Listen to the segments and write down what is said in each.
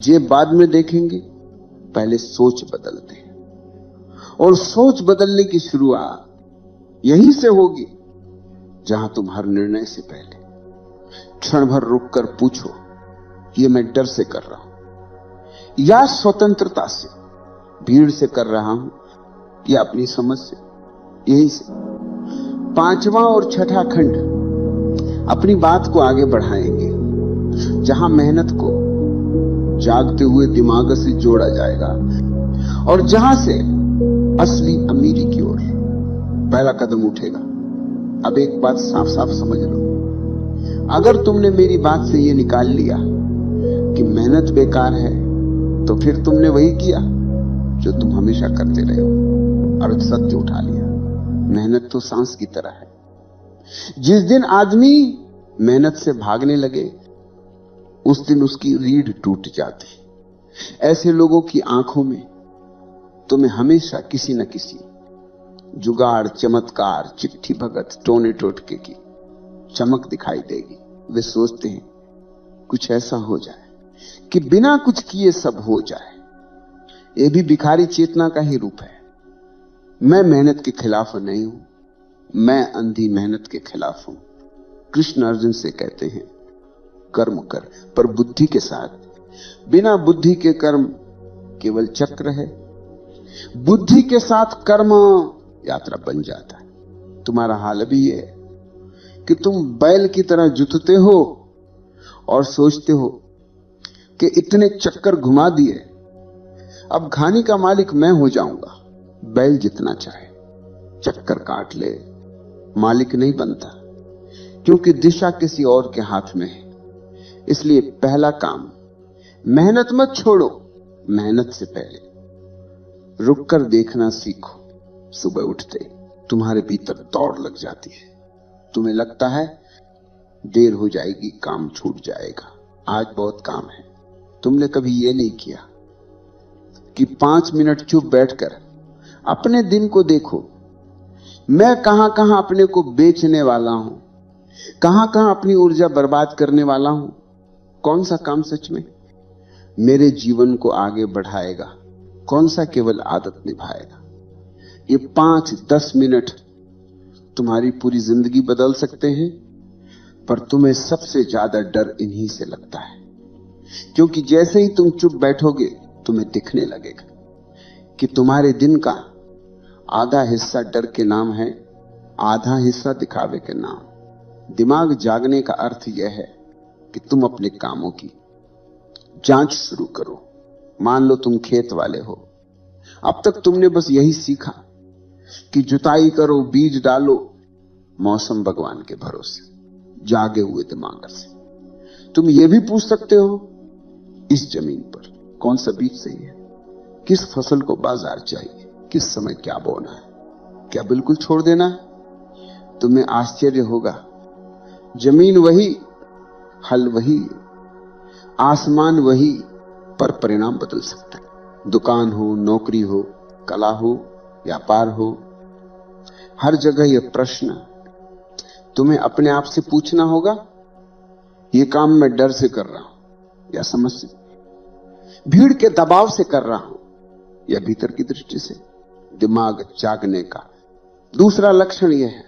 ये बाद में देखेंगे, पहले सोच बदलते हैं। और सोच बदलने की शुरुआत यहीं से होगी जहां तुम हर निर्णय से पहले क्षण भर रुककर पूछो, ये मैं डर से कर रहा हूं या स्वतंत्रता से, भीड़ से कर रहा हूं या अपनी समझ से। यहीं से पांचवा और छठा खंड अपनी बात को आगे बढ़ाएंगे, जहां मेहनत को जागते हुए दिमाग से जोड़ा जाएगा और जहां से असली अमीरी की ओर पहला कदम उठेगा। अब एक बात साफ साफ समझ लो, अगर तुमने मेरी बात से यह निकाल लिया कि मेहनत बेकार है, तो फिर तुमने वही किया जो तुम हमेशा करते रहे हो और सत्य उठा लिया। मेहनत तो सांस की तरह है। जिस दिन आदमी मेहनत से भागने लगे, उस दिन उसकी रीढ़ टूट जाती। ऐसे लोगों की आंखों में तुम्हें हमेशा किसी न किसी जुगाड़, चमत्कार, चिट्ठी भगत, टोने टोटके की चमक दिखाई देगी। वे सोचते हैं कुछ ऐसा हो जाए कि बिना कुछ किए सब हो जाए। यह भी भिखारी चेतना का ही रूप है। मैं मेहनत के खिलाफ नहीं हूं, मैं अंधी मेहनत के खिलाफ हूं। कृष्ण अर्जुन से कहते हैं, कर्म कर पर बुद्धि के साथ। बिना बुद्धि के कर्म केवल चक्र है, बुद्धि के साथ कर्म यात्रा बन जाता है। तुम्हारा हाल भी यह है कि तुम बैल की तरह जुतते हो और सोचते हो कि इतने चक्कर घुमा दिए, अब घानी का मालिक मैं हो जाऊंगा। बैल जितना चाहे चक्कर काट ले, मालिक नहीं बनता, क्योंकि दिशा किसी और के हाथ में है। इसलिए पहला काम, मेहनत मत छोड़ो। मेहनत से पहले रुककर देखना सीखो। सुबह उठते तुम्हारे भीतर दौड़ लग जाती है। तुम्हें लगता है देर हो जाएगी, काम छूट जाएगा, आज बहुत काम है। तुमने कभी यह नहीं किया कि 5 मिनट चुप बैठकर अपने दिन को देखो। मैं कहां कहां अपने को बेचने वाला हूं, कहां कहां अपनी ऊर्जा बर्बाद करने वाला हूं। कौन सा काम सच में मेरे जीवन को आगे बढ़ाएगा, कौन सा केवल आदत निभाएगा। ये 5-10 मिनट तुम्हारी पूरी जिंदगी बदल सकते हैं। पर तुम्हें सबसे ज्यादा डर इन्हीं से लगता है, क्योंकि जैसे ही तुम चुप बैठोगे, तुम्हें दिखने लगेगा कि तुम्हारे दिन का आधा हिस्सा डर के नाम है, आधा हिस्सा दिखावे के नाम। दिमाग जागने का अर्थ यह है कि तुम अपने कामों की जांच शुरू करो। मान लो तुम खेत वाले हो, अब तक तुमने बस यही सीखा कि जुताई करो, बीज डालो, मौसम भगवान के भरोसे। जागे हुए दिमाग से तुम ये भी पूछ सकते हो, इस जमीन पर कौन सा बीज सही है, किस फसल को बाजार चाहिए, किस समय क्या बोना है, क्या बिल्कुल छोड़ देना है। तुम्हें आश्चर्य होगा, जमीन वही, हल वही, आसमान वही, पर परिणाम बदल सकता है। दुकान हो, नौकरी हो, कला हो, व्यापार हो, हर जगह यह प्रश्न तुम्हें अपने आप से पूछना होगा, यह काम मैं डर से कर रहा हूं या समझ से, भीड़ के दबाव से कर रहा हूं या भीतर की दृष्टि से। दिमाग जागने का दूसरा लक्षण यह है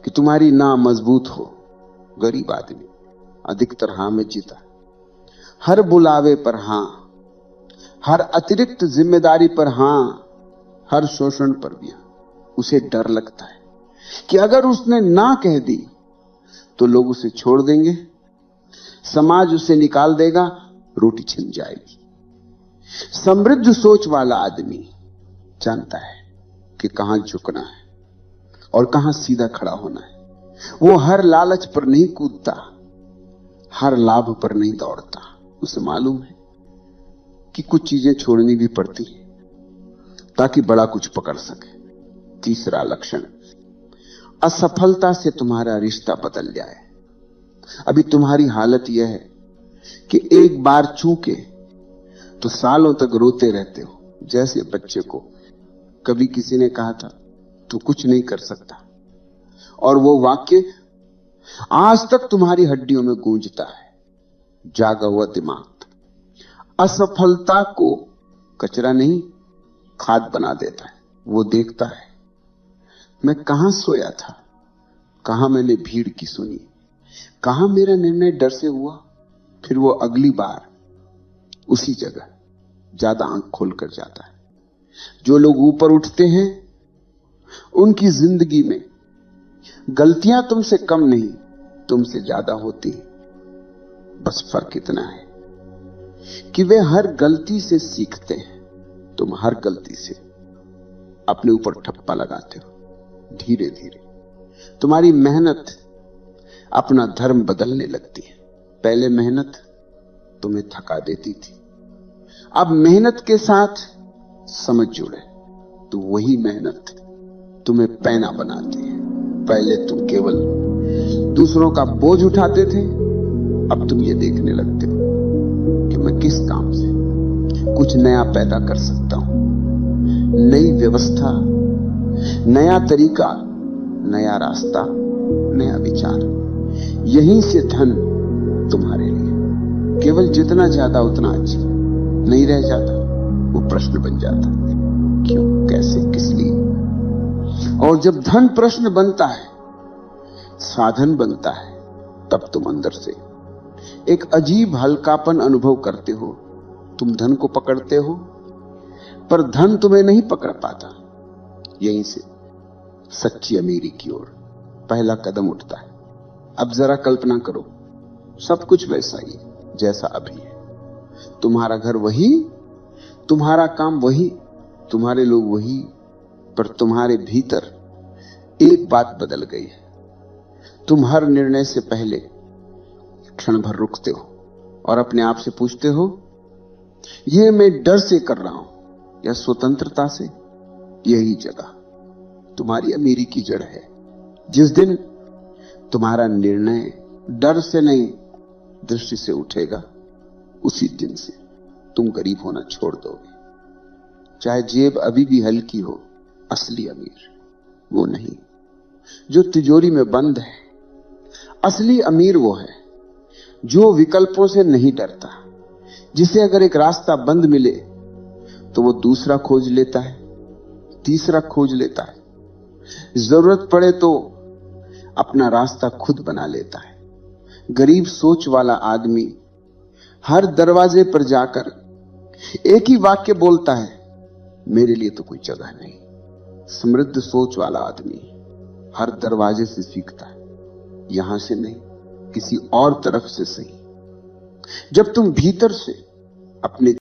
कि तुम्हारी ना मजबूत हो। गरीब आदमी अधिकतर हां में जीता, हर बुलावे पर हां, हर अतिरिक्त जिम्मेदारी पर हां, हर शोषण पर भी हां। उसे डर लगता है कि अगर उसने ना कह दी तो लोग उसे छोड़ देंगे, समाज उसे निकाल देगा, रोटी छिन जाएगी। समृद्ध सोच वाला आदमी जानता है कि कहां झुकना है और कहां सीधा खड़ा होना है। वो हर लालच पर नहीं कूदता, हर लाभ पर नहीं दौड़ता। उसे मालूम है कि कुछ चीजें छोड़नी भी पड़ती हैं ताकि बड़ा कुछ पकड़ सके। तीसरा लक्षण, असफलता से तुम्हारा रिश्ता बदल जाए। अभी तुम्हारी हालत यह है कि एक बार चूके तो सालों तक रोते रहते हो। जैसे बच्चे को कभी किसी ने कहा था तू कुछ नहीं कर सकता, और वो वाक्य आज तक तुम्हारी हड्डियों में गूंजता है। जागा हुआ दिमाग असफलता को कचरा नहीं खाद बना देता है। वो देखता है मैं कहां सोया था, कहां मैंने भीड़ की सुनी, कहां मेरा निर्णय डर से हुआ। फिर वो अगली बार उसी जगह ज्यादा आंख खोलकर जाता है। जो लोग ऊपर उठते हैं उनकी जिंदगी में गलतियां तुमसे कम नहीं, तुमसे ज्यादा होती हैं। बस फर्क इतना है कि वे हर गलती से सीखते हैं, तुम हर गलती से अपने ऊपर ठप्पा लगाते हो। धीरे धीरे तुम्हारी मेहनत अपना धर्म बदलने लगती है। पहले मेहनत तुम्हें थका देती थी, अब मेहनत के साथ समझ जुड़े तो वही मेहनत तुम्हें पैना बनाती है। पहले तुम केवल दूसरों का बोझ उठाते थे, अब तुम ये देखने लगते हो कि मैं किस काम से कुछ नया पैदा कर सकता हूं। नई व्यवस्था, नया तरीका, नया रास्ता, नया विचार। यहीं से धन तुम्हारे लिए केवल जितना ज्यादा उतना अच्छा नहीं रह जाता, वो प्रश्न बन जाता। क्यों, कैसे, किस लिए? और जब धन प्रश्न बनता है, साधन बनता है, तब तुम अंदर से एक अजीब हल्कापन अनुभव करते हो। तुम धन को पकड़ते हो पर धन तुम्हें नहीं पकड़ पाता। यहीं से सच्ची अमीरी की ओर पहला कदम उठता है। अब जरा कल्पना करो, सब कुछ वैसा ही है जैसा अभी है। तुम्हारा घर वही, तुम्हारा काम वही, तुम्हारे लोग वही, पर तुम्हारे भीतर एक बात बदल गई है। तुम हर निर्णय से पहले क्षण भर रुकते हो और अपने आप से पूछते हो, यह मैं डर से कर रहा हूं या स्वतंत्रता से? यही जगह तुम्हारी अमीरी की जड़ है। जिस दिन तुम्हारा निर्णय डर से नहीं दृष्टि से उठेगा, उसी दिन से तुम गरीब होना छोड़ दोगे। चाहे जेब अभी भी हल्की हो, असली अमीर वो नहीं जो तिजोरी में बंद है। असली अमीर वो है जो विकल्पों से नहीं डरता, जिसे अगर एक रास्ता बंद मिले तो वो दूसरा खोज लेता है, तीसरा खोज लेता है, जरूरत पड़े तो अपना रास्ता खुद बना लेता है। गरीब सोच वाला आदमी हर दरवाजे पर जाकर एक ही वाक्य बोलता है, मेरे लिए तो कोई जगह नहीं। समृद्ध सोच वाला आदमी हर दरवाजे से सीखता है, यहां से नहीं, किसी और तरफ से सही। जब तुम भीतर से अपने